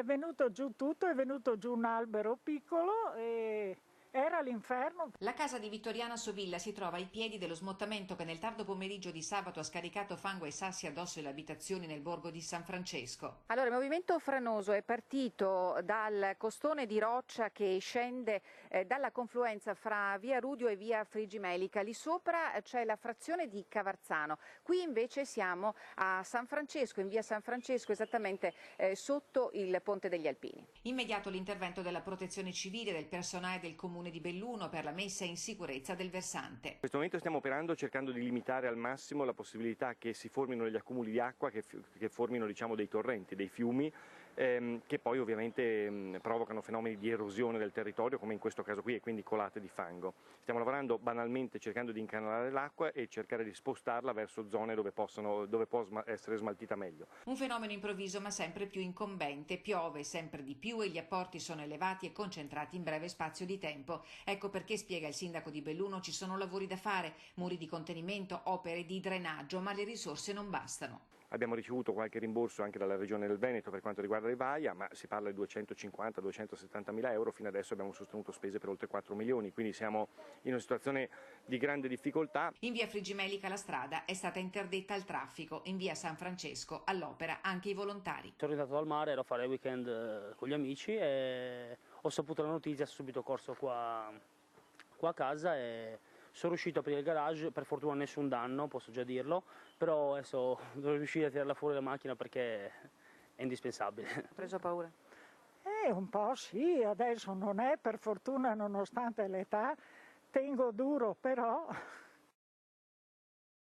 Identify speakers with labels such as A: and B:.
A: è venuto giù tutto, è venuto giù un albero piccolo e era l'inferno.
B: La casa di Vittoriana Sovilla si trova ai piedi dello smottamento che nel tardo pomeriggio di sabato ha scaricato fango e sassi addosso alle abitazioni nel borgo di San Francesco.
C: Allora, il movimento franoso è partito dal costone di roccia che scende dalla confluenza fra via Rudio e via Frigimelica. Lì sopra c'è la frazione di Cavarzano. Qui invece siamo a San Francesco, in via San Francesco, esattamente sotto il Ponte degli Alpini.
B: Immediato l'intervento della Protezione Civile e del personale del Comune di Belluno per la messa in sicurezza del versante.
D: In questo momento stiamo operando cercando di limitare al massimo la possibilità che si formino degli accumuli di acqua, che formino dei torrenti, dei fiumi, che poi ovviamente provocano fenomeni di erosione del territorio, come in questo caso qui, e quindi colate di fango. Stiamo lavorando banalmente cercando di incanalare l'acqua e cercare di spostarla verso zone dove può essere smaltita meglio.
B: Un fenomeno improvviso ma sempre più incombente, piove sempre di più e gli apporti sono elevati e concentrati in breve spazio di tempo. Ecco perché, spiega il sindaco di Belluno, ci sono lavori da fare, muri di contenimento, opere di drenaggio, ma le risorse non bastano.
D: Abbiamo ricevuto qualche rimborso anche dalla Regione del Veneto per quanto riguarda le Vaia, ma si parla di 250-270 mila euro, fino adesso abbiamo sostenuto spese per oltre 4 milioni, quindi siamo in una situazione di grande difficoltà.
B: In via Frigimelica la strada è stata interdetta al traffico, in via San Francesco all'opera anche i volontari.
E: Sono rientrato dal mare, ero a fare il weekend con gli amici e ho saputo la notizia, sono subito corso qua a casa e sono riuscito a aprire il garage, per fortuna nessun danno, posso già dirlo, però adesso devo riuscire a tirarla fuori la macchina perché è indispensabile.
C: Hai preso paura?
A: Un po' sì, adesso non è, per fortuna nonostante l'età, tengo duro però.